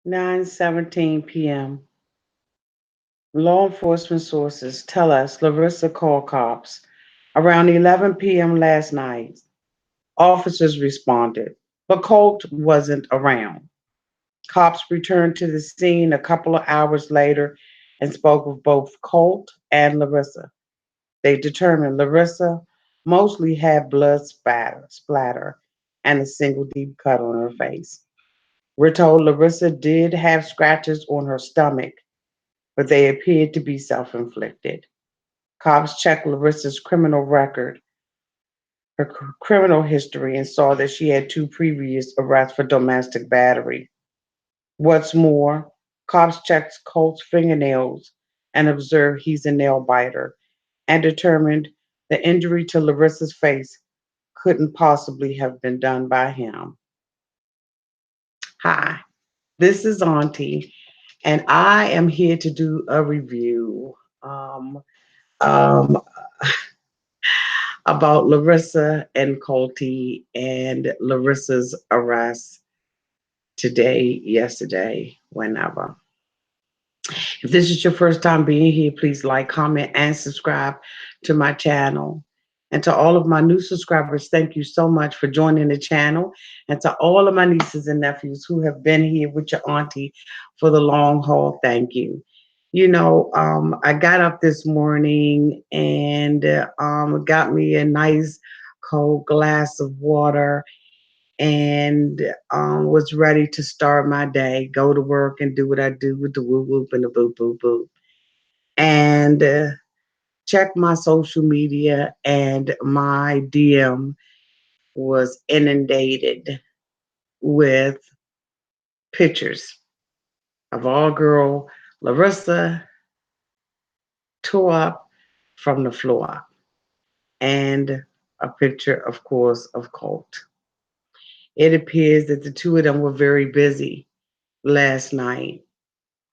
9:17 p.m. Law enforcement sources tell us Larissa called cops around 11 p.m. last night. Officers responded, but Colt wasn't around. Cops returned to the scene a couple of hours later and spoke with both Colt and Larissa. They determined Larissa mostly had splatter and a single deep cut on her face. We're told Larissa did have scratches on her stomach, but they appeared to be self inflicted. Cops checked Larissa's criminal record, her criminal history, and saw that she had two previous arrests for domestic battery. What's more, cops checked Colt's fingernails and observed he's a nail biter and determined the injury to Larissa's face couldn't possibly have been done by him. Hi, this is Auntie, and I am here to do a review um, about Larissa and Colty and Larissa's arrest today, yesterday, whenever. If this is your first time being here, please like, comment, and subscribe to my channel. And to all of my new subscribers, thank you so much for joining the channel. And to all of my nieces and nephews who have been here with your auntie for the long haul, thank you. I got up this morning and got me a nice cold glass of water and was ready to start my day, go to work and do what I do with the whoop whoop and the boop boop boop. And check my social media, and my DM was inundated with pictures of all girl Larissa tore up from the floor up, and a picture, of course, of Colt. It appears that the two of them were very busy last night.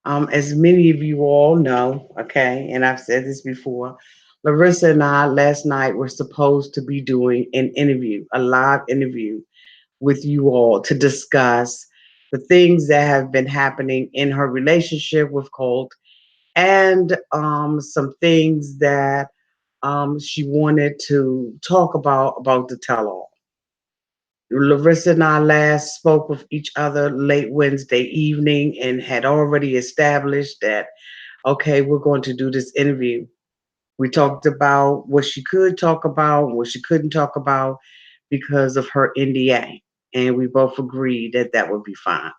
As many of you all know, okay, and I've said this before, Larissa and I last night were supposed to be doing an interview, a live interview with you all to discuss the things that have been happening in her relationship with Colt and some things that she wanted to talk about the tell all. Larissa and I last spoke with each other late Wednesday evening and had already established that, okay, we're going to do this interview. We talked about what she could talk about, what she couldn't talk about because of her NDA. And we both agreed that that would be fine.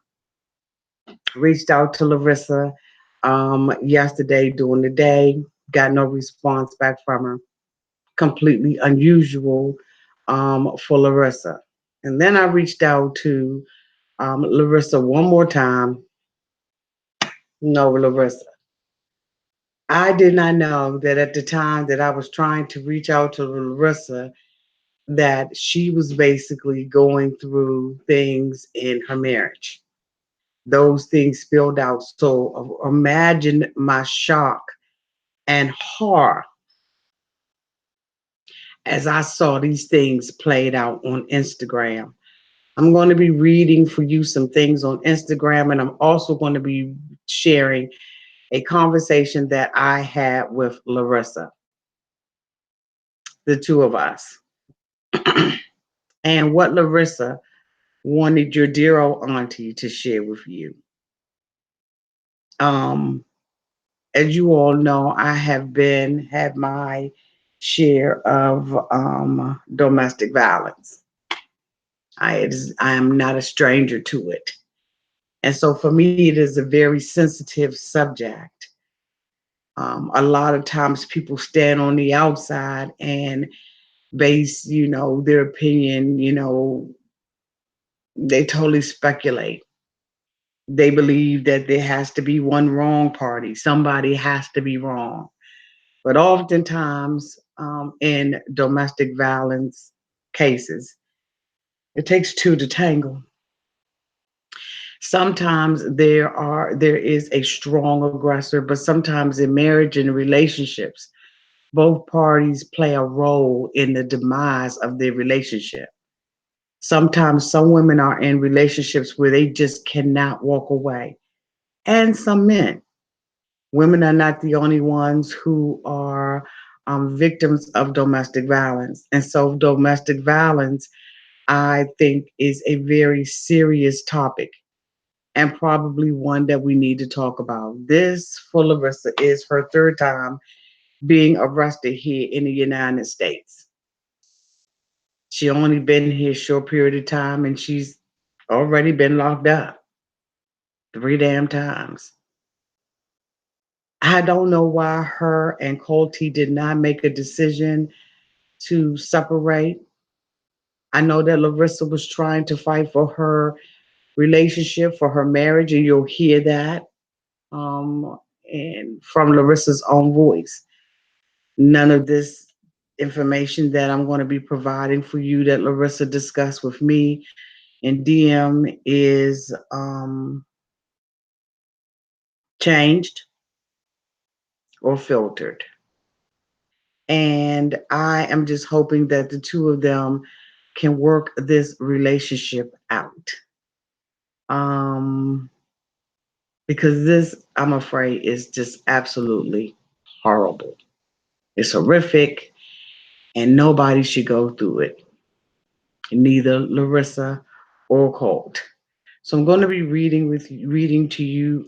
Reached out to Larissa yesterday during the day, got no response back from her. Completely unusual for Larissa. And then I reached out to Larissa one more time. No, Larissa. I did not know that at the time that I was trying to reach out to Larissa, that she was basically going through things in her marriage. Those things spilled out. So imagine my shock and horror as I saw these things played out on Instagram. I'm going to be reading for you some things on Instagram, and I'm also going to be sharing a conversation that I had with Larissa, the two of us, and what Larissa wanted your dear old auntie to share with you. Um, as you all know, I have had my share of domestic violence. I am not a stranger to it. And so for me, it is a very sensitive subject. A lot of times people stand on the outside and base, their opinion, they totally speculate. They believe that there has to be one wrong party. Somebody has to be wrong. But oftentimes, in domestic violence cases, it takes two to tangle. Sometimes there is a strong aggressor, but sometimes in marriage and relationships, both parties play a role in the demise of their relationship. Sometimes some women are in relationships where they just cannot walk away. and some men. Women are not the only ones who are victims of domestic violence. And so, domestic violence, I think, is a very serious topic and probably one that we need to talk about. This, for Larissa, is her third time being arrested here in the United States. She only been here a short period of time and she's already been locked up three damn times. I don't know why her and Colty did not make a decision to separate. I know that Larissa was trying to fight for her relationship, for her marriage, and you'll hear that and from Larissa's own voice. None of this information that I'm going to be providing for you that Larissa discussed with me in DM is changed or filtered. And I am just hoping that the two of them can work this relationship out. Um, because this, I'm afraid, is just absolutely horrible. It's horrific, and nobody should go through it, neither Larissa or Colt. So I'm going to be reading to you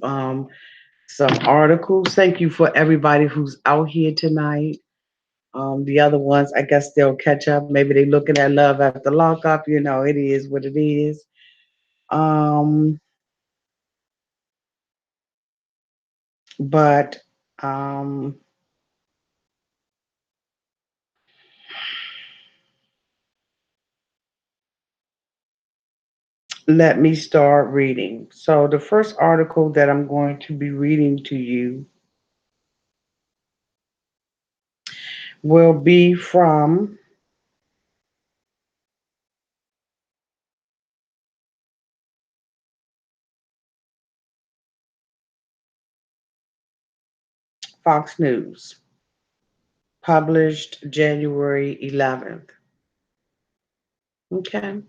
some articles. Thank you for everybody who's out here tonight. The other ones, I guess they'll catch up. Maybe they're looking at love after lockup. You know, it is what it is. Um, but um, let me start reading. So the first article that I'm going to be reading to you will be from Fox News, published January 11th. Okay.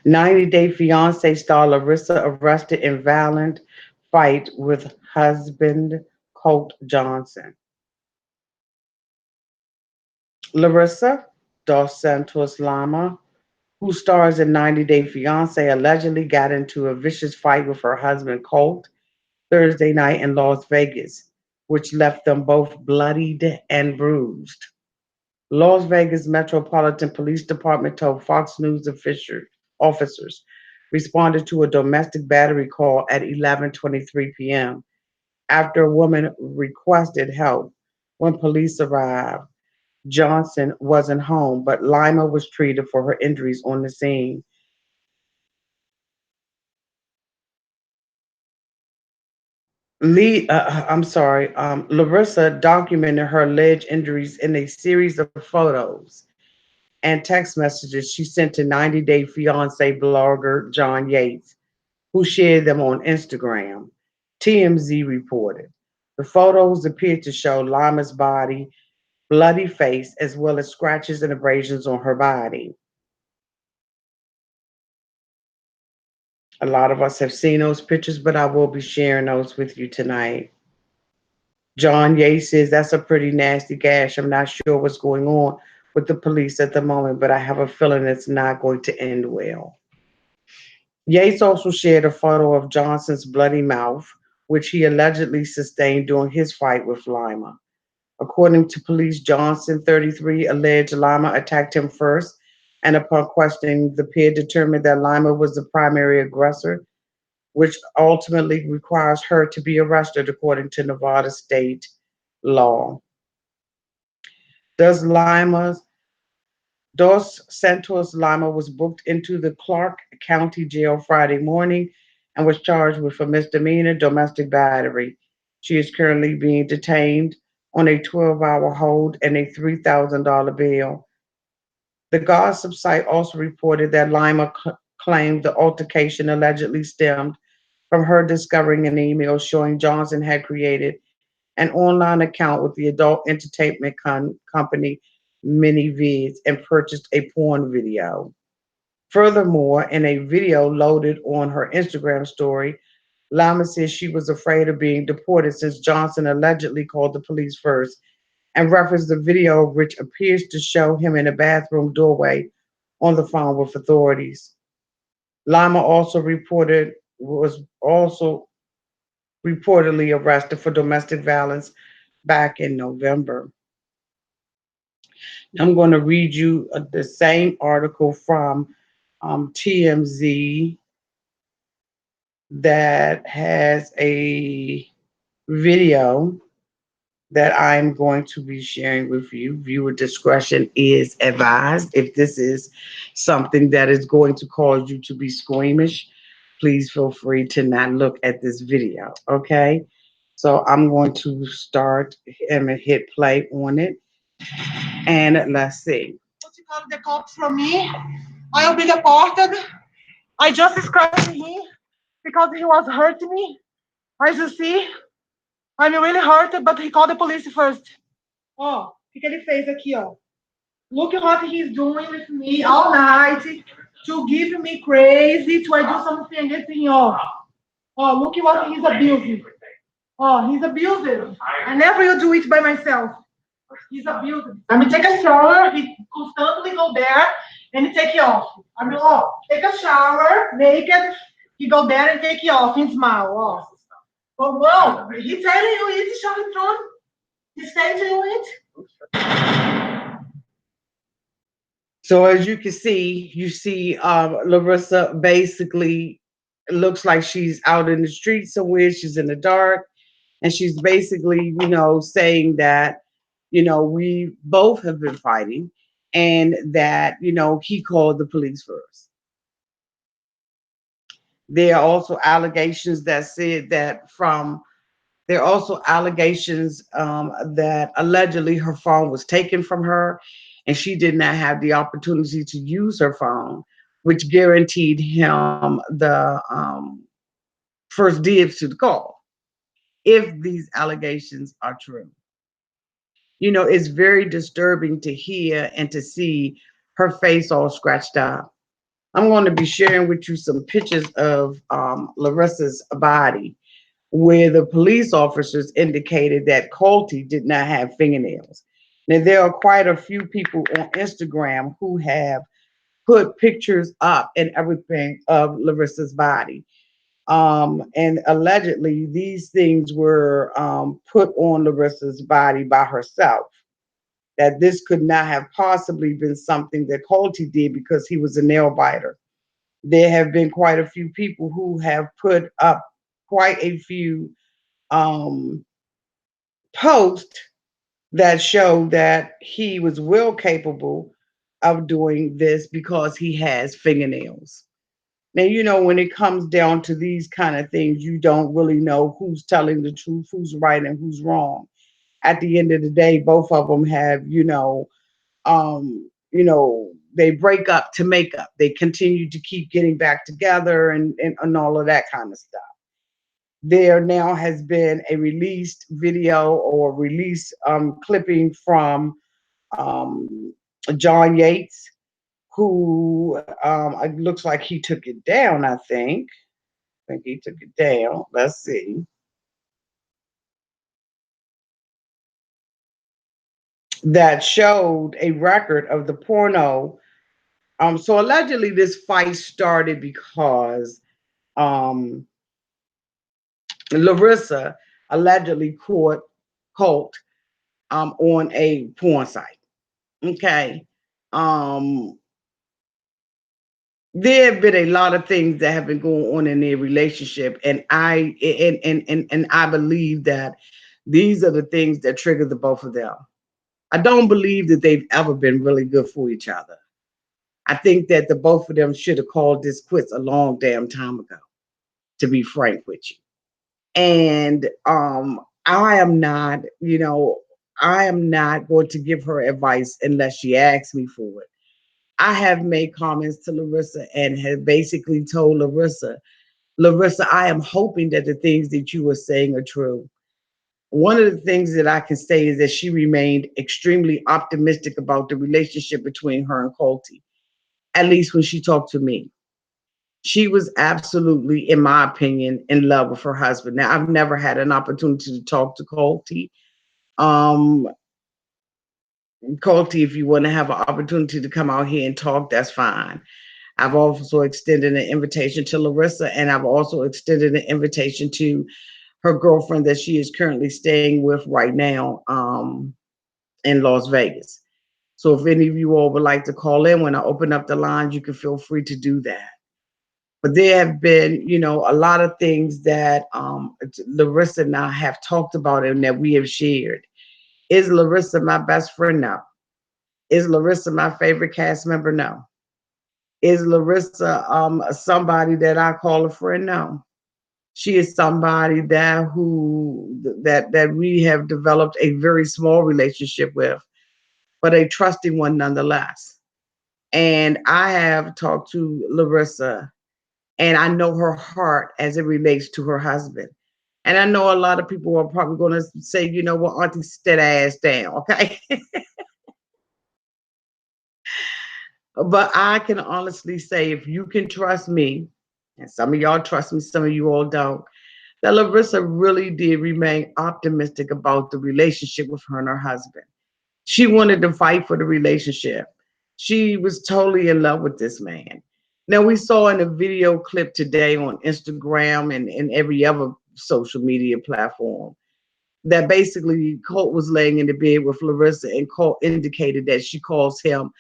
90 Day Fiance star Larissa arrested in violent fight with husband Colt Johnson. Larissa dos Santos Lama, who stars in 90 Day Fiance, allegedly got into a vicious fight with her husband Colt Thursday night in Las Vegas, which left them both bloodied and bruised. Las Vegas Metropolitan Police Department told Fox News officers responded to a domestic battery call at 11:23 p.m. after a woman requested help. When police arrived, Johnson wasn't home, but Lima was treated for her injuries on the scene. Larissa documented her alleged injuries in a series of photos and text messages she sent to 90 Day Fiance blogger John Yates, who shared them on Instagram. TMZ reported. The photos appeared to show Lima's body, bloody face, as well as scratches and abrasions on her body. A lot of us have seen those pictures, but I will be sharing those with you tonight. John Yates says that's a pretty nasty gash. I'm not sure what's going on with the police at the moment, but I have a feeling it's not going to end well. Yates also shared a photo of Johnson's bloody mouth, which he allegedly sustained during his fight with Lima. According to police, Johnson, 33, alleged Lima attacked him first, and upon questioning, the pair determined that Lima was the primary aggressor, which ultimately requires her to be arrested according to Nevada state law. Does Lima Dos Santos Lima was booked into the Clark County Jail Friday morning and was charged with a misdemeanor domestic battery. She is currently being detained on a 12-hour hold and a $3,000 bail. The gossip site also reported that Lima claimed the altercation allegedly stemmed from her discovering an email showing Johnson had created an online account with the adult entertainment company Minivids and purchased a porn video. Furthermore, in a video loaded on her Instagram story, Lama says she was afraid of being deported since Johnson allegedly called the police first and referenced the video which appears to show him in a bathroom doorway on the phone with authorities. Lama was also reportedly arrested for domestic violence back in November. I'm going to read you the same article from TMZ that has a video that I'm going to be sharing with you. Viewer discretion is advised. If this is something that is going to cause you to be squeamish, please feel free to not look at this video. Okay. So I'm going to start and hit play on it. And let's see. She called the cops from me. I opened the porta. I just scratched him because he was hurting me. As you see, I'm really hurt, but he called the police first. Ó, o que ele fez aqui, ó? Look at what he's doing with me all night to give me crazy to I do something against him, ó. Ó, look at what he's abusing. Oh, he's abusive. I never will do it by myself. He's abusive. I mean, take a shower. He constantly go there and he take it off. I mean, oh, take a shower, naked. He go there and take it off and smile. Oh, but well, he telling you it, Charlton. He's telling you it. So as you can see, Larissa basically looks like she's out in the street somewhere. She's in the dark, and she's basically, saying that, we both have been fighting, and that, he called the police first. There are also allegations that said that from there are also allegations that allegedly her phone was taken from her and she did not have the opportunity to use her phone, which guaranteed him the first dibs to the call, if these allegations are true. It's very disturbing to hear and to see her face all scratched up. I'm going to be sharing with you some pictures of Larissa's body where the police officers indicated that Colty did not have fingernails. Now, there are quite a few people on Instagram who have put pictures up and everything of Larissa's body. And allegedly, these things were put on Larissa's body by herself. That this could not have possibly been something that Colty did because he was a nail biter. There have been quite a few people who have put up quite a few um, post that show that he was well capable of doing this because he has fingernails. Now, when it comes down to these kind of things, you don't really know who's telling the truth, who's right, and who's wrong. At the end of the day, both of them have, they break up to make up. They continue to keep getting back together and all of that kind of stuff. There now has been a released video or release clipping from um, John Yates, who it looks like he took it down. I think he took it down. Let's see. That showed a record of the porno. So allegedly, this fight started because um, Larissa allegedly caught Colt on a porn site. Okay. Um, there have been a lot of things that have been going on in their relationship, and I believe that these are the things that trigger the both of them. I don't believe that they've ever been really good for each other. I think that the both of them should have called this quits a long damn time ago, to be frank with you. And I am not, I am not going to give her advice unless she asks me for it. I have made comments to Larissa and have basically told Larissa, I am hoping that the things that you are saying are true. One of the things that I can say is that she remained extremely optimistic about the relationship between her and Colty, at least when she talked to me. She was absolutely, in my opinion, in love with her husband. Now, I've never had an opportunity to talk to Colty. Um, Colty, if you want to have an opportunity to come out here and talk, that's fine. I've also extended an invitation to Larissa, and I've also extended an invitation to her girlfriend that she is currently staying with right now in Las Vegas. So if any of you all would like to call in when I open up the lines, you can feel free to do that. But there have been, a lot of things that Larissa and I have talked about and that we have shared. Is Larissa my best friend? No. Is Larissa my favorite cast member? No. Is Larissa somebody that I call a friend? No. She is somebody that we have developed a very small relationship with, but a trusting one nonetheless. And I have talked to Larissa, and I know her heart as it relates to her husband. And I know a lot of people are probably going to say, you know what, Auntie, sit that ass down, okay? But I can honestly say, if you can trust me, and some of y'all trust me, some of you all don't, that Larissa really did remain optimistic about the relationship with her and her husband. She wanted to fight for the relationship. She was totally in love with this man. Now, we saw in a video clip today on Instagram and every other social media platform that basically Colt was laying in the bed with Larissa, and Colt indicated that she calls him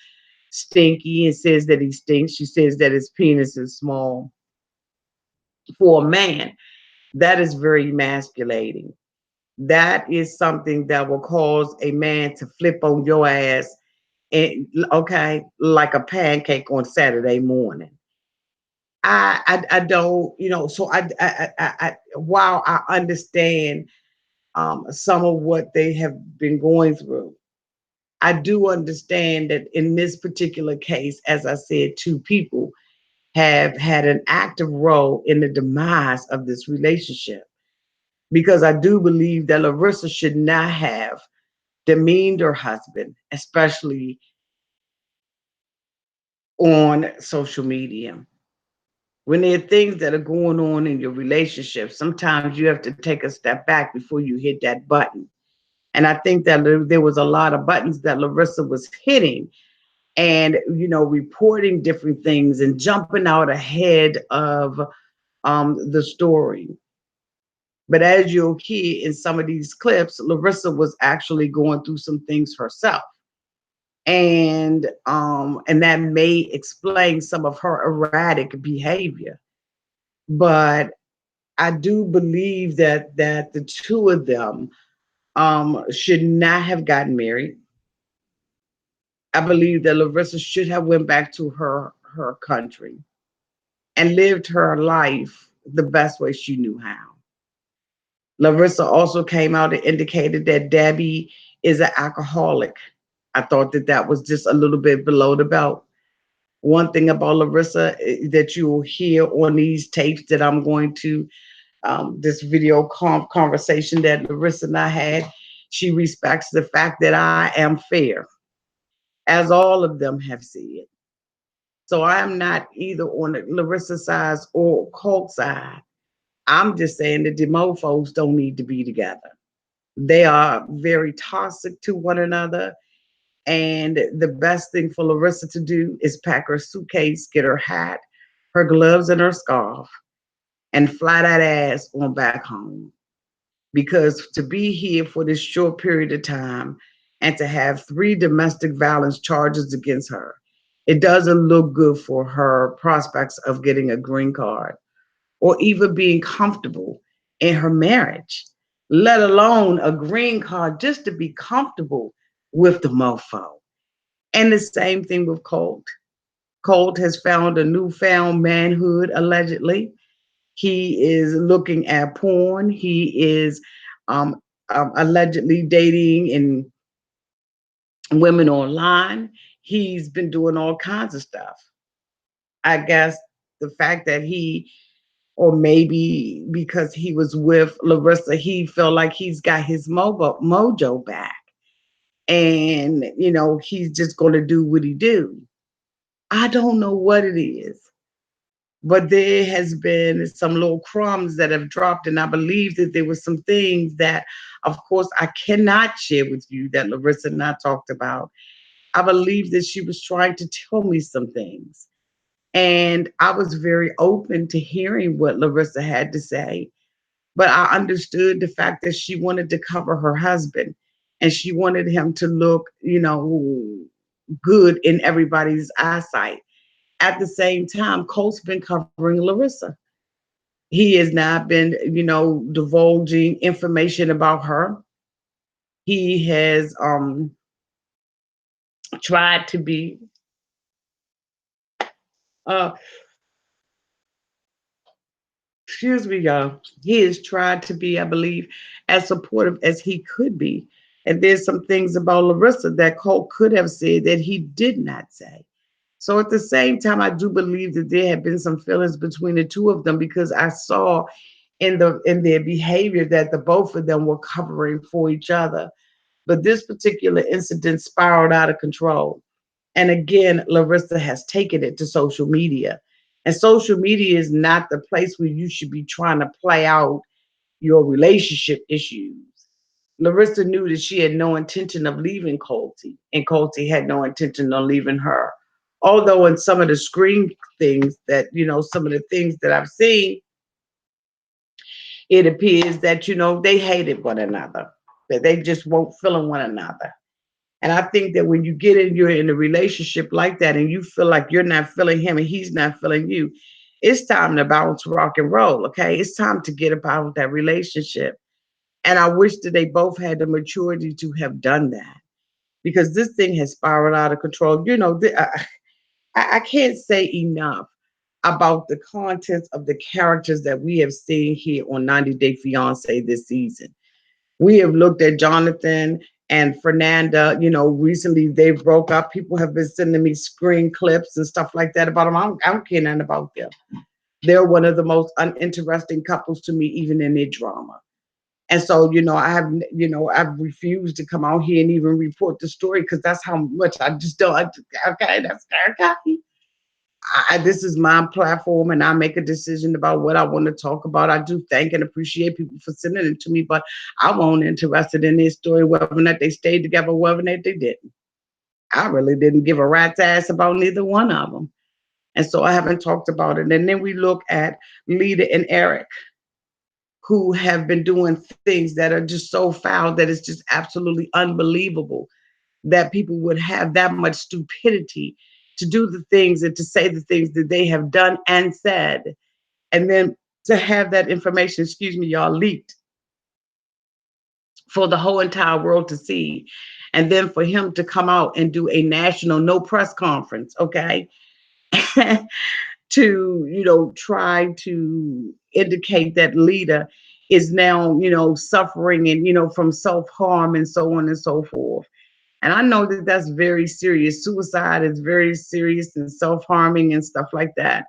stinky and says that he stinks. She says that his penis is small for a man. That is very emasculating. That is something that will cause a man to flip on your ass, and okay, like a pancake on Saturday morning. I don't, so while I understand some of what they have been going through, I do understand that in this particular case, as I said, two people have had an active role in the demise of this relationship, because I do believe that Larissa should not have demeaned her husband, especially on social media. When there are things that are going on in your relationship, sometimes you have to take a step back before you hit that button. And I think that there was a lot of buttons that Larissa was hitting, and reporting different things and jumping out ahead of the story. But as you'll hear in some of these clips, Larissa was actually going through some things herself, and that may explain some of her erratic behavior. But I do believe that the two of them should not have gotten married. I believe that Larissa should have went back to her country and lived her life the best way she knew how. Larissa also came out and indicated that Debbie is an alcoholic. I thought that that was just a little bit below the belt. One thing about Larissa that you will hear on these tapes that I'm going to, this video conversation that Larissa and I had, she respects the fact that I am fair, as all of them have said. So I am not either on the Larissa side or Colt side. I'm just saying that the mofos don't need to be together. They are very toxic to one another. And the best thing for Larissa to do is pack her suitcase, get her hat, her gloves, and her scarf, and fly that ass on back home. Because to be here for this short period of time and to have three domestic violence charges against her, it doesn't look good for her prospects of getting a green card or even being comfortable in her marriage, let alone a green card just to be comfortable with the mofo. And the same thing with Colt. Colt has found a newfound manhood, allegedly. He is looking at porn. He is um, allegedly dating and women online. He's been doing all kinds of stuff. I guess the fact that or maybe because he was with Larissa, he felt like he's got his mojo back, and he's just going to do what he do. I don't know what it is, but there has been some little crumbs that have dropped, and I believe that there were some things that, of course, I cannot share with you that Larissa and I talked about. I believe that she was trying to tell me some things, and I was very open to hearing what Larissa had to say. But I understood the fact that she wanted to cover her husband, and she wanted him to look, good in everybody's eyesight. At the same time, Colt's been covering Larissa. He has not been, divulging information about her. He has tried to be, uh, excuse me, y'all. He has tried to be, I believe, as supportive as he could be. And there's some things about Larissa that Colt could have said that he did not say. So at the same time, I do believe that there have been some feelings between the two of them, because I saw in their behavior that the both of them were covering for each other. But this particular incident spiraled out of control. And again, Larissa has taken it to social media. And social media is not the place where you should be trying to play out your relationship issues. Larissa knew that she had no intention of leaving Colty, and Colty had no intention of leaving her. Although in some of the screen things that, some of the things that I've seen, it appears that, they hated one another, that they just won't feeling one another. And I think that when you're in a relationship like that and you feel like you're not feeling him and he's not feeling you, it's time to bounce rock and roll. Okay. It's time to get about that relationship. And I wish that they both had the maturity to have done that, because this thing has spiraled out of control. I can't say enough about the contents of the characters that we have seen here on 90 Day Fiance this season. We have looked at Jonathan and Fernanda. Recently they broke up. People have been sending me screen clips and stuff like that about them. I don't care nothing about them. They're one of the most uninteresting couples to me, even in their drama. And so, I've refused to come out here and even report the story, because that's how much I just don't. Okay, that's okay. This is my platform, and I make a decision about what I want to talk about. I do thank and appreciate people for sending it to me, but I wasn't interested in their story, whether or not they stayed together, whether or not they didn't. I really didn't give a rat's ass about neither one of them. And so I haven't talked about it. And then we look at Lita and Eric, who have been doing things that are just so foul that it's just absolutely unbelievable that people would have that much stupidity to do the things and to say the things that they have done and said, and then to have that information, excuse me, y'all, leaked for the whole entire world to see. And then for him to come out and do a national no press conference, okay, to, try to indicate that Lita is now, suffering and, from self harm and so on and so forth. And I know that that's very serious. Suicide is very serious, and self harming and stuff like that.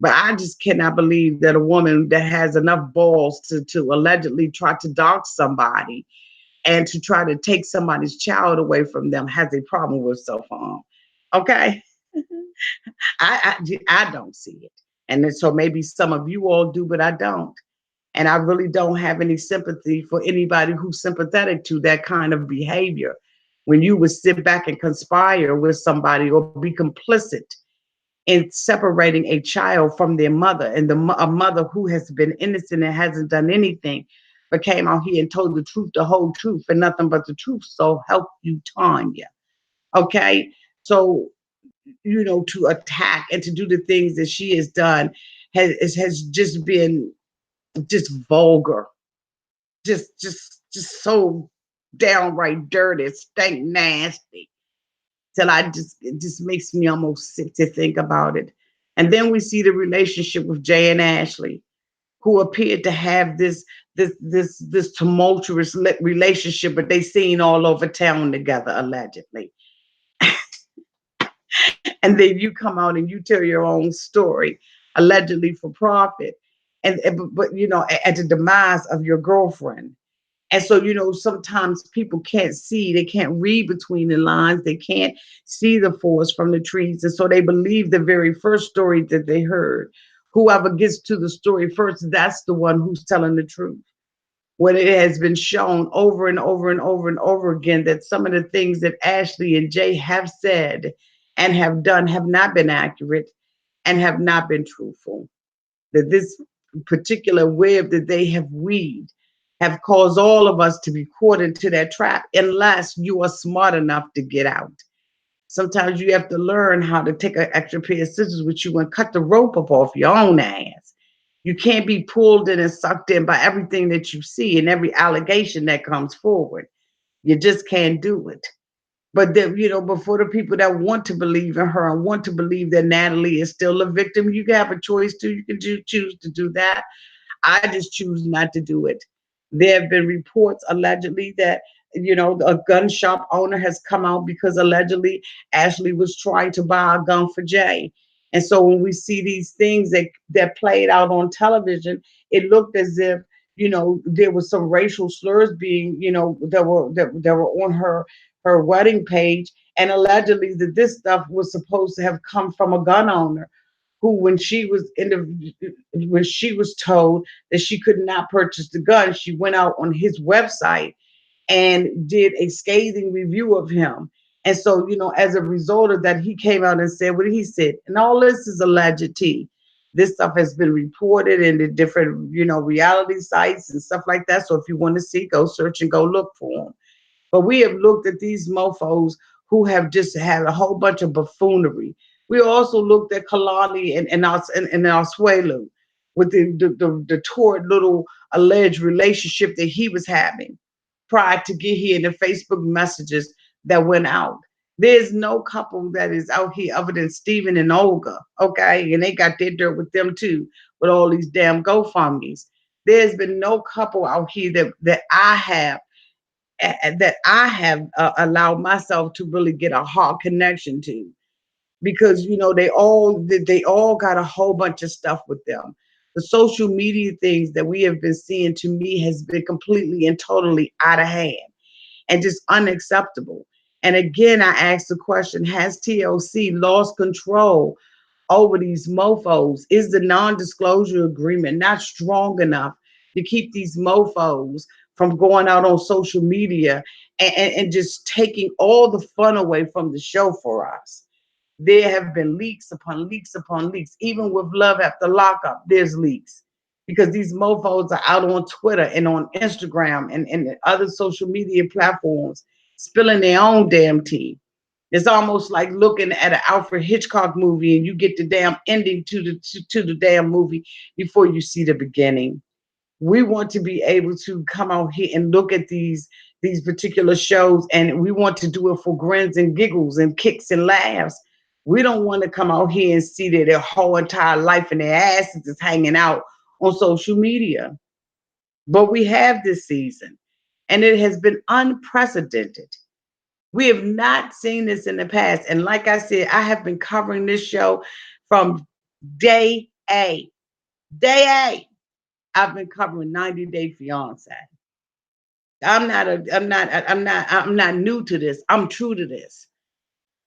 But I just cannot believe that a woman that has enough balls to allegedly try to dox somebody and to try to take somebody's child away from them has a problem with self harm. Okay. I don't see it. And then, so maybe some of you all do, but I don't. And I really don't have any sympathy for anybody who's sympathetic to that kind of behavior. When you would sit back and conspire with somebody or be complicit in separating a child from their mother, and a mother who has been innocent and hasn't done anything, but came out here and told the truth, the whole truth, and nothing but the truth. So help you, Tanya. Okay. So, to attack and to do the things that she has done has just been just vulgar, just so downright dirty, stank nasty, till it just makes me almost sick to think about it. And then we see the relationship with Jay and Ashley, who appeared to have this tumultuous relationship, but they seen all over town together allegedly. And then you come out and you tell your own story, allegedly for profit, but at the demise of your girlfriend. And so, sometimes people can't see, they can't read between the lines, they can't see the forest from the trees. And so they believe the very first story that they heard, Whoever gets to the story first, that's the one who's telling the truth. When it has been shown over and over and over and over again that some of the things that Ashley and Jay have said and have done have not been accurate and have not been truthful. That this particular web that they have weaved have caused all of us to be caught into that trap unless you are smart enough to get out. Sometimes you have to learn how to take an extra pair of scissors with you and cut the rope up off your own ass. You can't be pulled in and sucked in by everything that you see and every allegation that comes forward. You just can't do it. But then, before the people that want to believe in her and want to believe that Natalie is still a victim, you can have a choice too. You can choose to do that. I just choose not to do it. There have been reports allegedly that a gun shop owner has come out because allegedly Ashley was trying to buy a gun for Jay. And so when we see these things that played out on television, it looked as if there was some racial slurs being that were on her wedding page, and allegedly that this stuff was supposed to have come from a gun owner who, when she was told that she could not purchase the gun, she went out on his website and did a scathing review of him. And so, as a result of that, he came out and said what he said. And all this is alleged tea. This stuff has been reported in the different, reality sites and stuff like that. So if you want to see, go search and go look for them. But we have looked at these mofos who have just had a whole bunch of buffoonery. We also looked at Kalani and Asuelu with the torrid little alleged relationship that he was having prior to get here in the Facebook messages that went out. There's no couple that is out here other than Steven and Olga, okay? And they got their dirt with them too, with all these damn GoFundMe's. There's been no couple out here that I have allowed myself to really get a heart connection to, because they all got a whole bunch of stuff with them. The social media things that we have been seeing, to me, has been completely and totally out of hand and just unacceptable. And again, I ask the question: has TLC lost control over these mofos? Is the non-disclosure agreement not strong enough to keep these mofos from going out on social media and just taking all the fun away from the show for us? There have been leaks upon leaks upon leaks. Even with Love After Lockup, there's leaks because these mofos are out on Twitter and on Instagram and other social media platforms spilling their own damn tea. It's almost like looking at an Alfred Hitchcock movie and you get the damn ending to the damn movie before you see the beginning. We want to be able to come out here and look at these particular shows, and we want to do it for grins and giggles and kicks and laughs. We don't want to come out here and see that their whole entire life and their asses is hanging out on social media. But we have this season, and it has been unprecedented. We have not seen this in the past. And like I said, I have been covering this show from day A. Day A. I've been covering 90 Day Fiance. I'm not new to this. I'm true to this.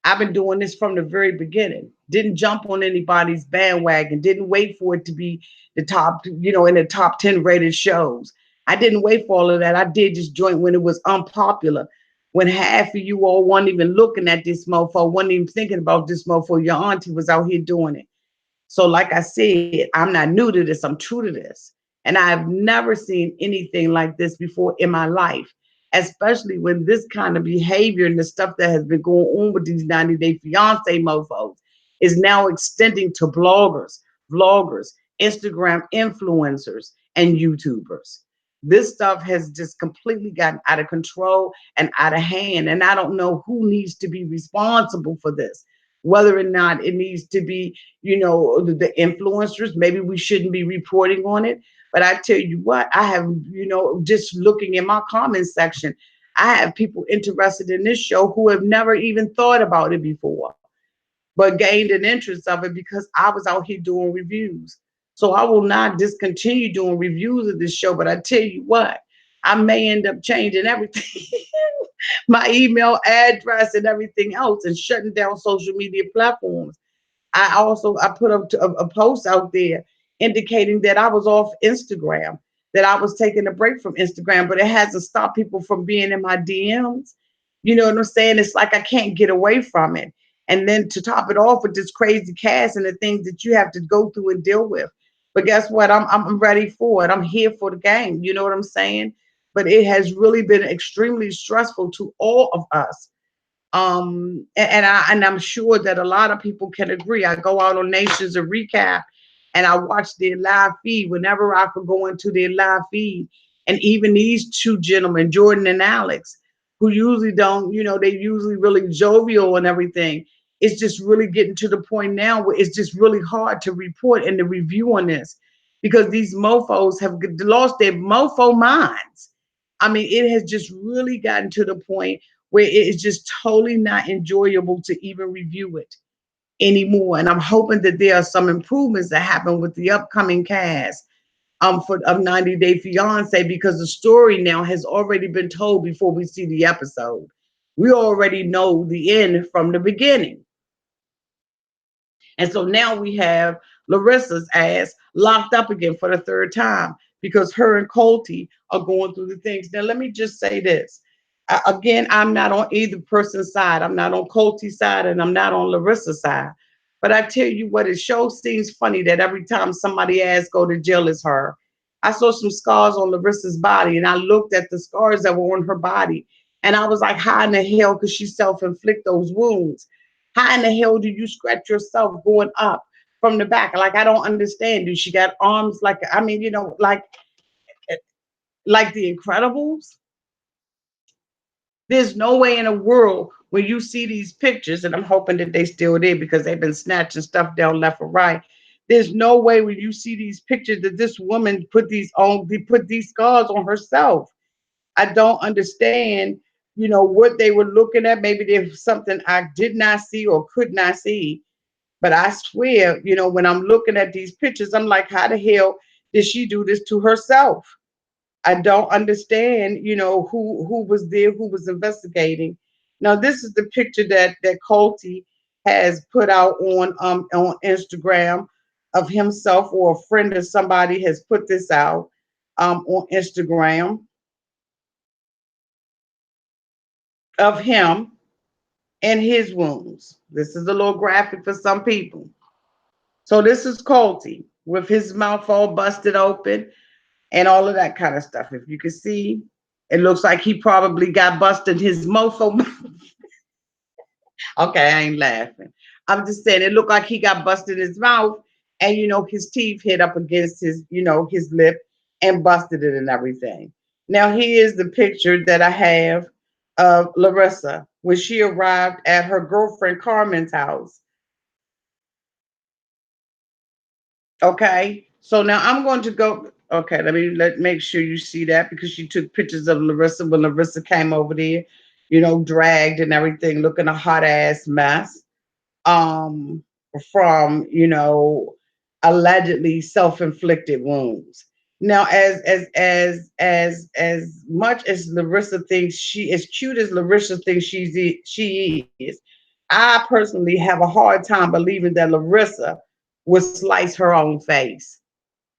I've been doing this from the very beginning. Didn't jump on anybody's bandwagon. Didn't wait for it to be the top, in the top 10 rated shows. I didn't wait for all of that. I did just join when it was unpopular. When half of you all weren't even looking at this mofo, weren't even thinking about this mofo. Your auntie was out here doing it. So, like I said, I'm not new to this. I'm true to this. And I've never seen anything like this before in my life, especially when this kind of behavior and the stuff that has been going on with these 90 Day Fiance mofos is now extending to bloggers, vloggers, Instagram influencers, and YouTubers. This stuff has just completely gotten out of control and out of hand. And I don't know who needs to be responsible for this, whether or not it needs to be, the influencers. Maybe we shouldn't be reporting on it. But I tell you what, I have, just looking in my comments section, I have people interested in this show who have never even thought about it before, but gained an interest of it because I was out here doing reviews. So I will not discontinue doing reviews of this show, but I tell you what, I may end up changing everything, my email address and everything else, and shutting down social media platforms. I put up a post out there. indicating that I was off Instagram, that I was taking a break from Instagram, but it hasn't stopped people from being in my DMs. You know what I'm saying? It's like I can't get away from it. And then to top it off with this crazy cast and the things that you have to go through and deal with. But guess what? I'm ready for it. I'm here for the game. You know what I'm saying? But it has really been extremely stressful to all of us. And I'm sure that a lot of people can agree. I go out on Nations and Recap, and I watch their live feed whenever I could go into their live feed. And even these two gentlemen, Jordan and Alex, who usually don't, they usually really jovial and everything. It's just really getting to the point now where it's just really hard to report and to review on this, because these mofos have lost their mofo minds. I mean, it has just really gotten to the point where it is just totally not enjoyable to even review it anymore. And I'm hoping that there are some improvements that happen with the upcoming cast of 90 Day Fiance, because the story now has already been told before we see the episode. We already know the end from the beginning. And so now we have Larissa's ass locked up again for the third time because her and Colty are going through the things. Now, let me just say this. Again, I'm not on either person's side. I'm not on Colty's side and I'm not on Larissa's side. But I tell you what, it sure seems funny that every time somebody asks go to jail, it's her. I saw some scars on Larissa's body and I looked at the scars that were on her body. And I was like, how in the hell could she self inflict those wounds? How in the hell do you scratch yourself going up from the back? Like, I don't understand. Do she got arms like, I mean, like the Incredibles? There's no way in the world when you see these pictures, and I'm hoping that they still there because they've been snatching stuff down left or right. There's no way when you see these pictures that this woman put these scars on herself. I don't understand, what they were looking at. Maybe there's something I did not see or could not see. But I swear, when I'm looking at these pictures, I'm like, how the hell did she do this to herself? I don't understand, who was there, who was investigating. Now, this is the picture that Colty has put out on Instagram of himself, or a friend or somebody has put this out on Instagram of him and his wounds. This is a little graphic for some people. So this is Colty with his mouth all busted open and all of that kind of stuff. If you can see, it looks like he probably got busted his mofo. Okay, I ain't laughing. I'm just saying it looked like he got busted his mouth, and his teeth hit up against his lip and busted it and everything. Now here's the picture that I have of Larissa when she arrived at her girlfriend Carmen's house. Okay, so now I'm going to go. Okay, let make sure you see that, because she took pictures of Larissa when Larissa came over there, dragged and everything, looking a hot ass mess. Um, from allegedly self-inflicted wounds. Now, as much as Larissa thinks as cute as Larissa thinks she is, I personally have a hard time believing that Larissa would slice her own face.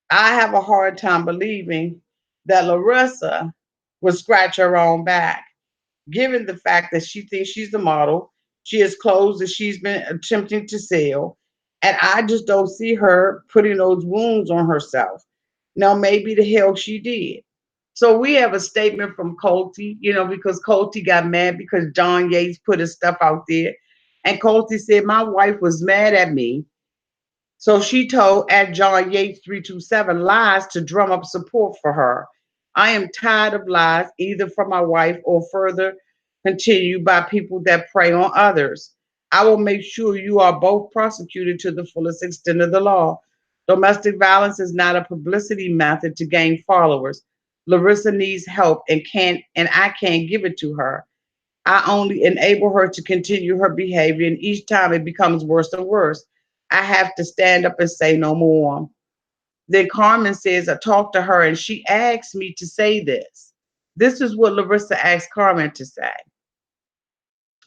I have a hard time believing that Larissa would scratch her own back, given the fact that she thinks she's a model. She has clothes that she's been attempting to sell. And I just don't see her putting those wounds on herself. Now, maybe the hell she did. So we have a statement from Colty, because Colty got mad because John Yates put his stuff out there. And Colty said, my wife was mad at me, so she told at John Yates 327 lies to drum up support for her. I am tired of lies, either from my wife or further continued by people that prey on others. I will make sure you are both prosecuted to the fullest extent of the law. Domestic violence is not a publicity method to gain followers. Larissa needs help and I can't give it to her. I only enable her to continue her behavior, and each time it becomes worse and worse. I have to stand up and say no more. Then Carmen says, I talked to her and she asked me to say this. This is what Larissa asked Carmen to say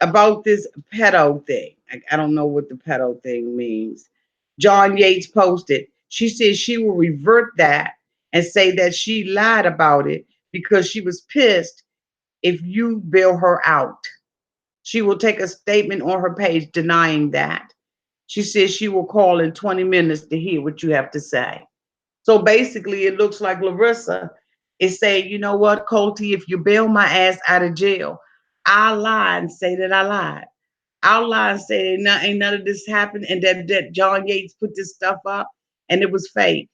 about this pedo thing. I don't know what the pedo thing means. John Yates posted, She said she will revert that and say that she lied about it because she was pissed if you bail her out. She will take a statement on her page denying that. She says she will call in 20 minutes to hear what you have to say. So basically, it looks like Larissa is saying, you know what, Colty, if you bail my ass out of jail, I'll lie and say that I lied. I'll lie and say ain't none of this happened and that John Yates put this stuff up and it was fake.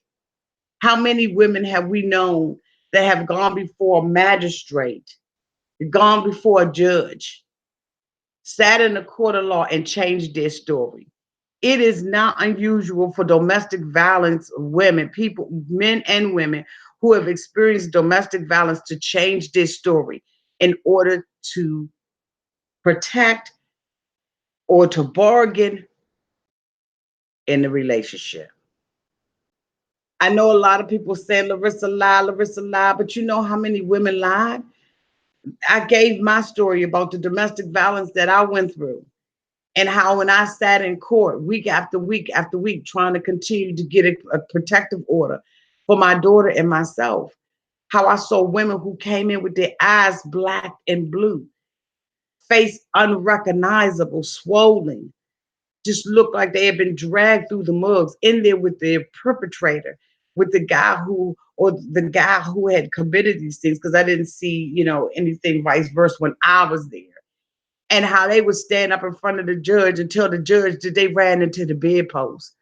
How many women have we known that have gone before a magistrate, gone before a judge, sat in a court of law and changed their story? It is not unusual for domestic violence women, people, men and women who have experienced domestic violence to change their story in order to protect or to bargain in the relationship. I know a lot of people say Larissa lied, but you know how many women lied? I gave my story about the domestic violence that I went through and how when I sat in court week after week after week trying to continue to get a protective order for my daughter and myself, how I saw women who came in with their eyes black and blue, face unrecognizable, swollen, just looked like they had been dragged through the mugs in there with the perpetrator, with the guy who or the guy who had committed these things, because I didn't see, anything vice versa when I was there. And how they would stand up in front of the judge and tell the judge that they ran into the bedpost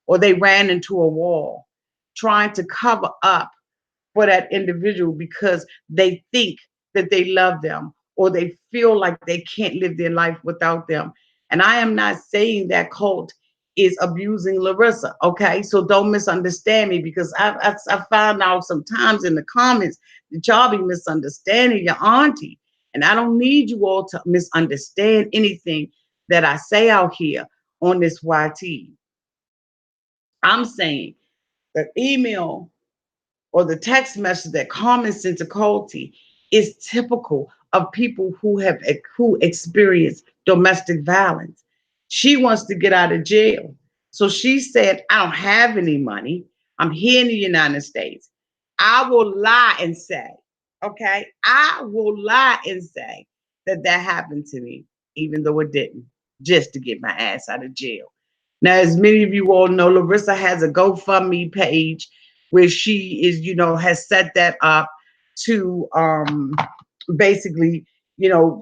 or they ran into a wall, trying to cover up for that individual because they think that they love them or they feel like they can't live their life without them. And I am not saying that cult is abusing Larissa, okay? So don't misunderstand me because I found out sometimes in the comments that y'all be misunderstanding your auntie. And I don't need you all to misunderstand anything that I say out here on this YT. I'm saying the email or the text message that Carmen sent to Colty is typical of people who experience domestic violence. She wants to get out of jail. So she said, I don't have any money. I'm here in the United States. I will lie and say, okay, I will lie and say that that happened to me, even though it didn't, just to get my ass out of jail. Now, as many of you all know, Larissa has a GoFundMe page where she is, has set that up to basically,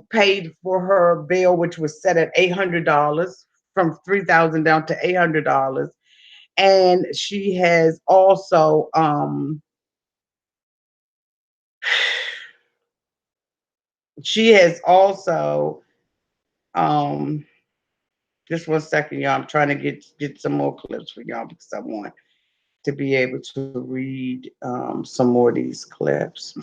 paid for her bail, which was set at $800 from 3,000 down to $800. And she has also um just one second, y'all. I'm trying to get some more clips for y'all because I want to be able to read some more of these clips.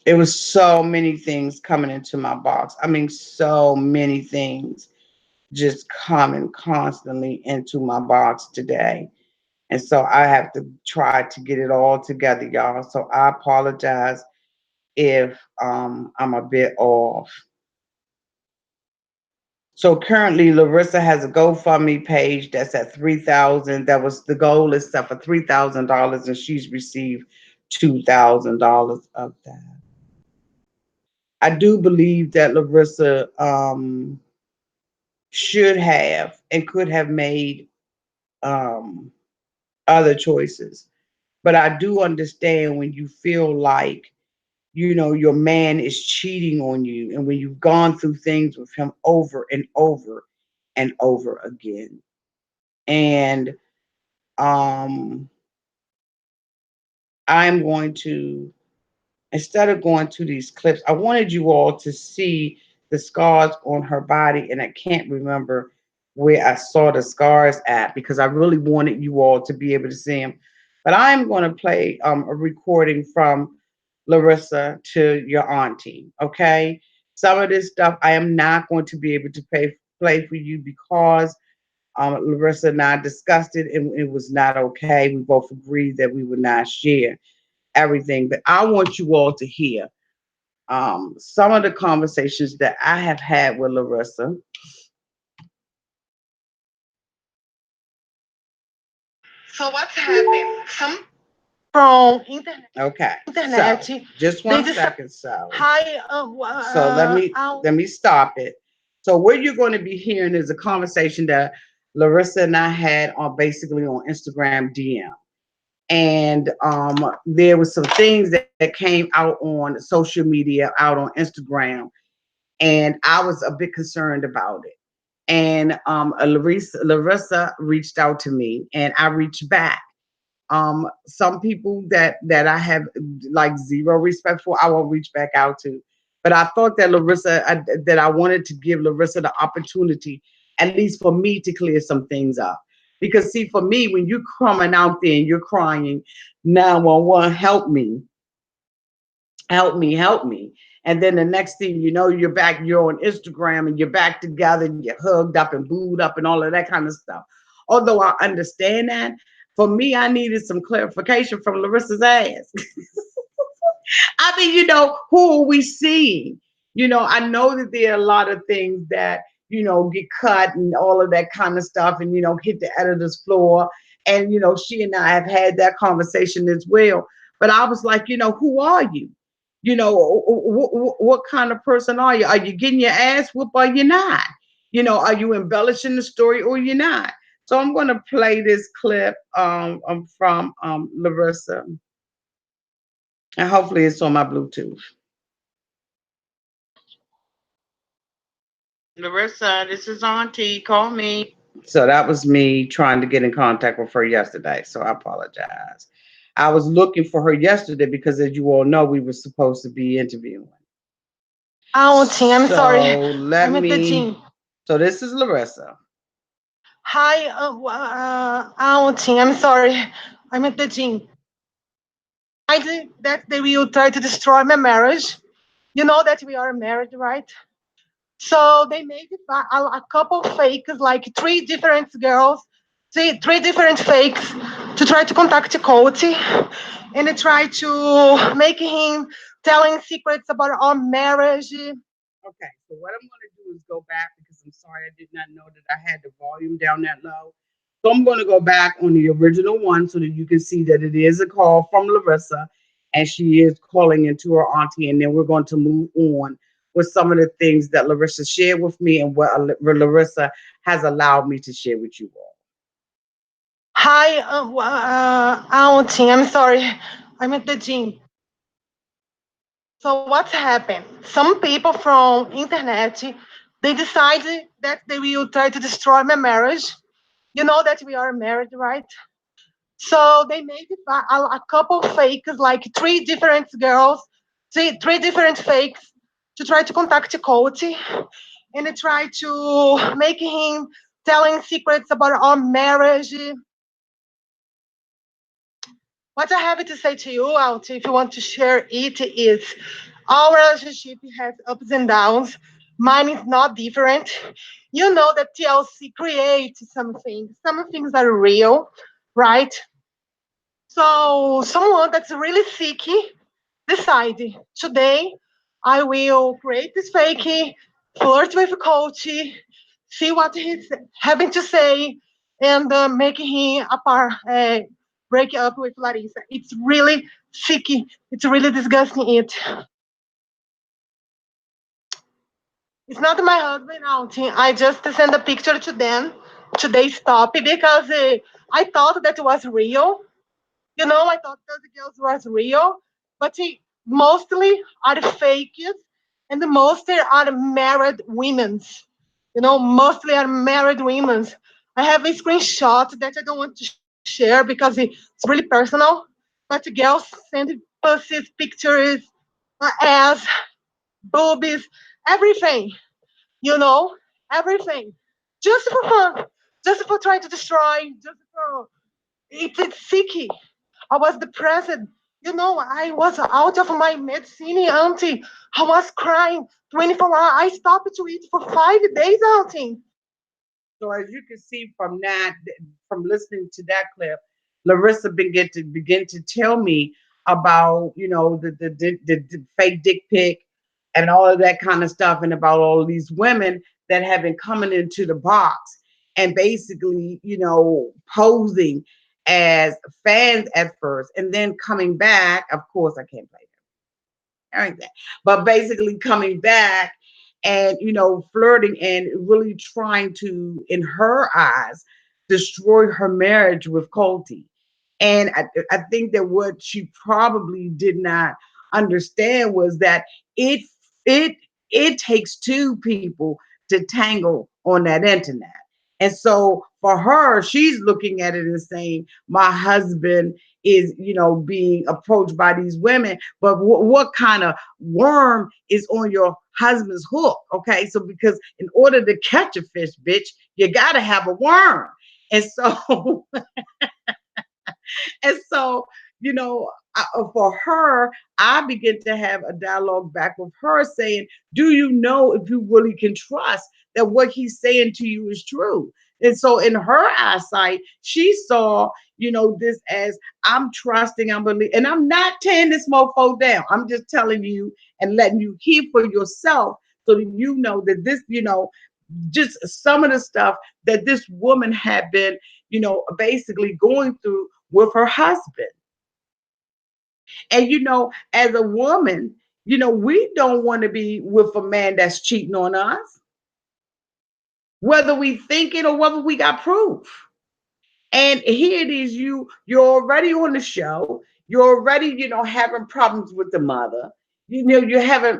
It was so many things coming into my box. I mean, so many things just coming constantly into my box today. And so I have to try to get it all together, y'all. So I apologize if I'm a bit off. So currently, Larissa has a GoFundMe page that's at 3,000. That was the goal is set for $3,000, and she's received $2,000 of that. I do believe that Larissa should have and could have made um, other choices, but I do understand when you feel like your man is cheating on you, and when you've gone through things with him over and over and over again. And um I'm going to, instead of going to these clips, I wanted you all to see the scars on her body, and I can't remember where I saw the scars at because I really wanted you all to be able to see them. But I'm going to play a recording from Larissa to your auntie. Okay, some of this stuff I am not going to be able to play for you because Larissa and I discussed it, and it was not okay. We both agreed that we would not share everything. But I want you all to hear some of the conversations that I have had with Larissa. So what's happened? Some from Okay, internet, so just they one decide, second. So hi, so let me stop it. So what you're going to be hearing is a conversation that Larissa and I had on basically on Instagram DM. And there was some things that came out on social media, out on Instagram, and I was a bit concerned about it. And Larissa reached out to me, and I reached back. Some people that I have like zero respect for, I will reach back out to. But I thought that that I wanted to give Larissa the opportunity, at least for me, to clear some things up. Because see, for me, when you're coming out there and you're crying, 911, help me. And then the next thing you know, you're on Instagram and you're back together and you're hugged up and booed up and all of that kind of stuff. Although I understand that, for me, I needed some clarification from Larissa's ass. I mean, who are we seeing? I know that there are a lot of things that, get cut and all of that kind of stuff and, hit the editor's floor. And, she and I have had that conversation as well. But I was like, who are you? What kind of person are you? Are you getting your ass whooped or you not? Are you embellishing the story or you're not? So I'm going to play this clip from Larissa, and hopefully it's on my Bluetooth. Larissa, this is Auntie. Call me. So that was me trying to get in contact with her yesterday. So I apologize. I was looking for her yesterday because, as you all know, we were supposed to be interviewing. Auntie, I'm sorry. So let I'm at the me. gym. So this is Larissa. Hi, Auntie, I'm sorry. I'm at the gym. I think that they will try to destroy my marriage. You know that we are married, right? So they made a couple fakes, like three different girls, three different fakes to try to contact Coty, and they try to make him telling secrets about our marriage. Okay, so what I'm going to do is go back because I'm sorry I did not know that I had the volume down that low. So I'm going to go back on the original one so that you can see that it is a call from Larissa and she is calling into her auntie. And then we're going to move on with some of the things that Larissa shared with me and what Larissa has allowed me to share with you all. Hi, Auntie, I'm sorry. I'm at the gym. So what's happened? Some people from internet, they decided that they will try to destroy my marriage. You know that we are married, right? So they made a couple fakes, like three different girls, three different fakes to try to contact Coty, and they try to make him telling secrets about our marriage. What I have to say to you, Auntie, if you want to share it, is our relationship has ups and downs. Mine is not different. You know that TLC creates something. Some things are real, right? So someone that's really sicky decide today I will create this fakey, flirt with Coachy, see what he's having to say, and make him apart, break up with Larissa. It's really sicky. It's really disgusting. It's not my husband, Auntie. I just sent a picture to them. Today's topic because I thought that was real. I thought those girls was real, but mostly are fake, and mostly are married women. Mostly are married women. I have a screenshot that I don't want to share because it's really personal. But girls send pussies, pictures, ass, boobies, everything. You know, everything, just for fun, just for trying to destroy, just for it's sicky. I was depressed. I was out of my medicine, Auntie. I was crying 24 hours. I stopped to eat for 5 days, Auntie. So as you can see from that, from listening to that clip, Larissa begin to tell me about the fake dick pic. and all of that kind of stuff, and about all of these women that have been coming into the box and basically, posing as fans at first and then coming back. Of course, I can't play everything, but basically coming back and, flirting and really trying to, in her eyes, destroy her marriage with Colty. And I think that what she probably did not understand was that it it it takes two people to tangle on that internet. And so for her, she's looking at it and saying, my husband is, being approached by these women. But what kind of worm is on your husband's hook? Okay. So, because in order to catch a fish, bitch, you got to have a worm. And so, and so, for her, I begin to have a dialogue back with her saying, do you know if you really can trust that what he's saying to you is true? And so in her eyesight, she saw, this as, I'm trusting, I'm believing, and I'm not tearing this mofo down. I'm just telling you and letting you hear for yourself so that you know that this, just some of the stuff that this woman had been, basically going through with her husband. And as a woman, we don't want to be with a man that's cheating on us, whether we think it or whether we got proof. And here it is, you're already on the show, you're already, having problems with the mother, you're having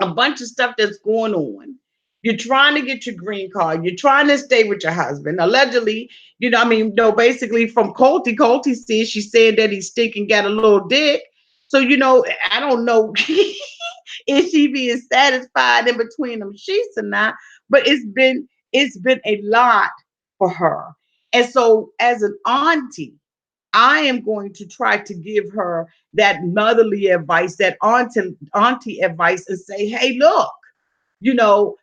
a bunch of stuff that's going on. You're trying to get your green card. You're trying to stay with your husband. Allegedly, no, basically from Colty says she's saying that he's stinking got a little dick. So, I don't know if she being satisfied in between them sheets or not, but it's been a lot for her. And so as an auntie, I am going to try to give her that motherly advice, that auntie advice, and say, hey, look, you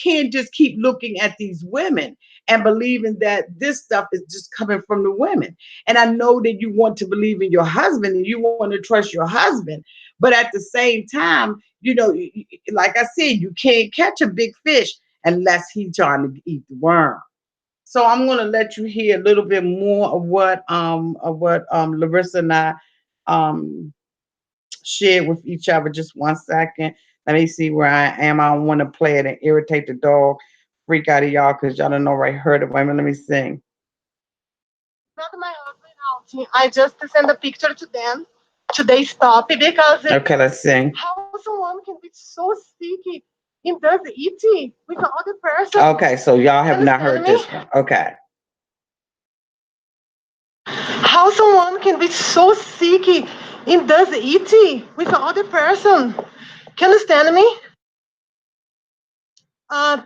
can't just keep looking at these women and believing that this stuff is just coming from the women. And I know that you want to believe in your husband and you want to trust your husband, but at the same time, like I said, you can't catch a big fish unless he's trying to eat the worm. So I'm going to let you hear a little bit more of what Larissa and I um shared with each other. Just 1 second. Let me see where I am. I don't want to play it and irritate the dog, freak out of y'all, because y'all don't know right heard it. Wait a minute, let me sing. Not my husband, Auntie. I just sent a picture to them. Today's topic because Okay, let's sing. how someone can be so sick in does eating with another person. Okay, so y'all have not Understand heard me? this one. Okay. How someone can be so sick in does eating with another person. Can you understand me?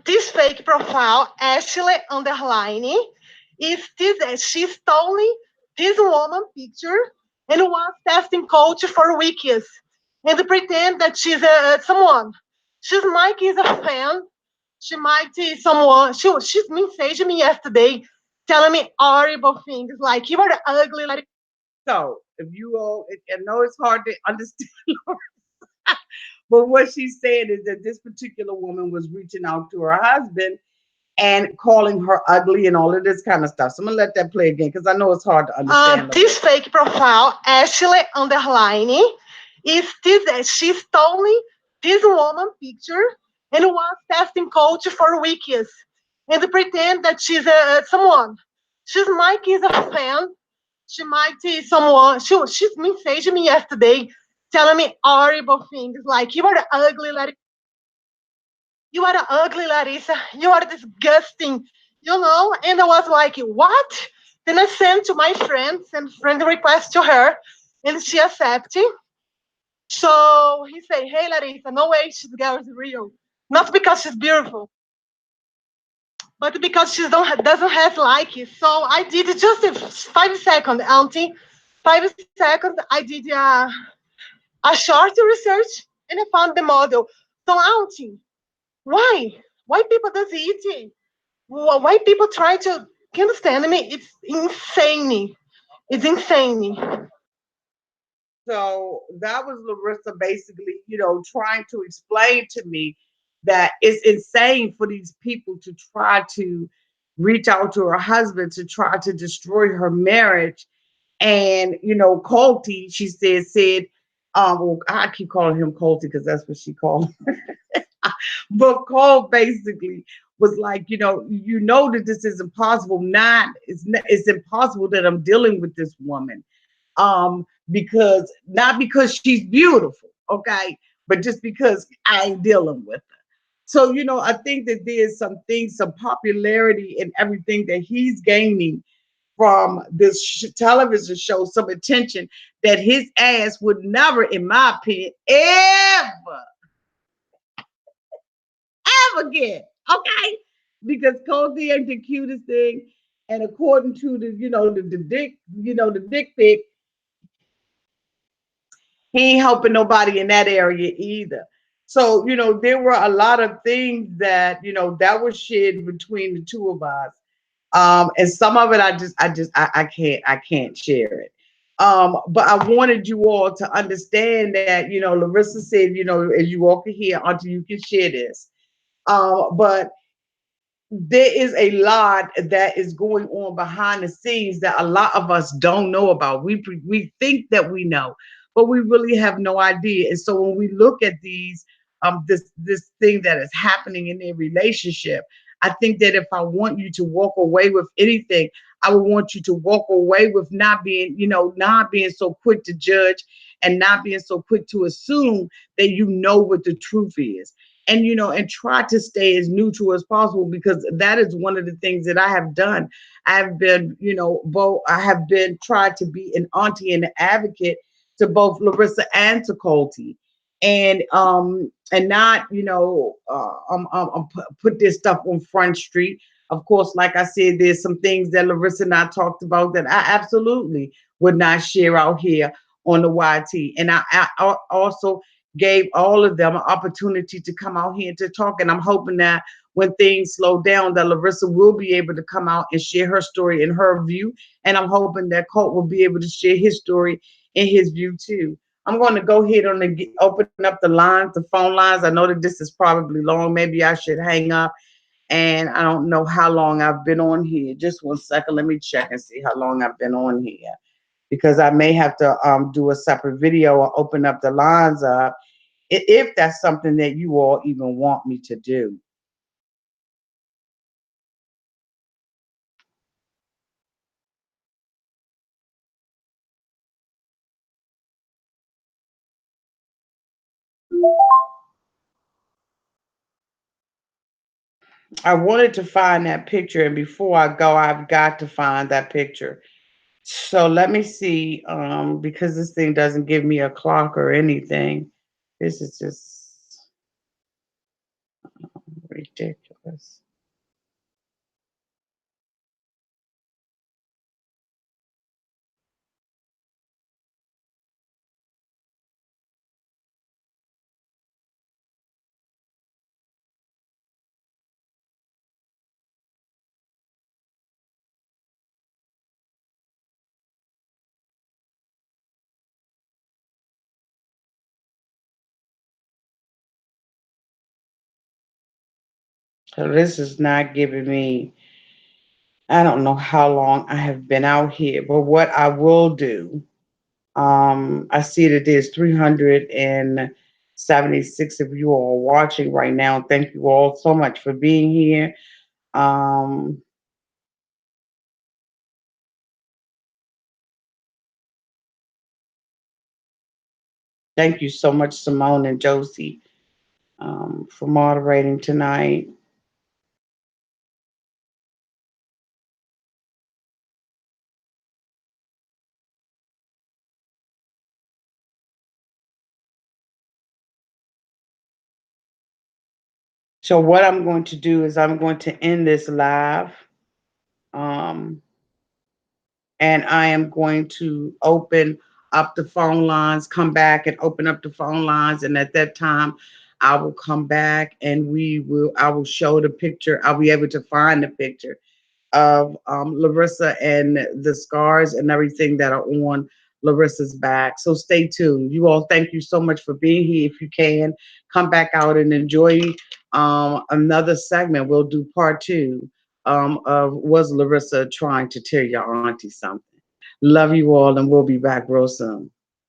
This fake profile, Ashley underline, is this she stole this woman picture and was testing coach for weeks and pretend that she's someone. She's Mike is a fan. She might be someone. She's messaged me yesterday telling me horrible things like you are ugly. Like, So if you all, I know it's hard to understand, but what she's saying is that this particular woman was reaching out to her husband and calling her ugly and all of this kind of stuff. So I'm gonna let that play again because I know it's hard to understand. this fake profile, Ashley underline, is this she stole this woman picture and was testing coach for weeks and pretend that she's someone. She's Mike is a fan. She might be someone. She's messaged me yesterday telling me horrible things like you are ugly, Larissa. You are ugly, Larissa. You are disgusting. And I was like, what? Then I sent to my friend, sent friend request to her, and she accepted. So he said, hey, Larissa, no way this girl is real. Not because she's beautiful, but because she doesn't have likes. So I did just a 5 second, Auntie. 5 seconds, I did a short research and I found the model. So, Auntie, why? Why people does it? Why people try to, can you understand me? It's insane. It's insane. So that was Larissa basically, trying to explain to me that it's insane for these people to try to reach out to her husband to try to destroy her marriage. And, Colty, she said, well, I keep calling him Colty because that's what she called him. But Cole basically was like, that this is impossible. It's impossible that I'm dealing with this woman. Because not because she's beautiful, okay, but just because I ain't dealing with her. So, I think that there's some things, some popularity and everything that he's gaining from this television show, some attention that his ass would never, in my opinion, ever get. Okay? Because Cody ain't the cutest thing. And according to the dick pic, he ain't helping nobody in that area either. So, there were a lot of things that, that was shared between the two of us. And some of it I can't share it. But I wanted you all to understand that, Larissa said, as you walk in here, Auntie, you can share this. But there is a lot that is going on behind the scenes that a lot of us don't know about. We think that we know, but we really have no idea. And so when we look at these this thing that is happening in their relationship, I think that if I want you to walk away with anything, I would want you to walk away with not being so quick to judge and not being so quick to assume that you know what the truth is, and and try to stay as neutral as possible, because that is one of the things that I have done. I've been, both. I have been tried to be an auntie and an advocate to both Larissa and to Colty, and not put this stuff on Front Street. Of course, like I said, there's some things that Larissa and I talked about that I absolutely would not share out here on the YT, and I also gave all of them an opportunity to come out here to talk. And I'm hoping that when things slow down, that Larissa will be able to come out and share her story and her view. And I'm hoping that Colt will be able to share his story and his view too. I'm going to go ahead and open up the lines, the phone lines. I know that this is probably long. Maybe I should hang up. And I don't know how long I've been on here. Just one second. Let me check and see how long I've been on here, because I may have to do a separate video or open up the lines up if that's something that you all even want me to do. I wanted to find that picture, and before I go, I've got to find that picture. So let me see, because this thing doesn't give me a clock or anything. This is just ridiculous. So this is not giving me, I don't know how long I have been out here, but what I will do, I see that there's 376 of you all watching right now. Thank you all so much for being here. Um, Thank you so much, Simone and Josie, for moderating tonight. So what I'm going to do is I'm going to end this live. Um, and I am going to open up the phone lines, come back and open up the phone lines. And at that time, I will come back and I will show the picture. I'll be able to find the picture of Larissa and the scars and everything that are on Larissa's back. So stay tuned. You all, thank you so much for being here. If you can, come back out and enjoy another segment. We'll do part two of Was Larissa Trying to Tell Your Auntie Something? Love you all, and we'll be back real soon.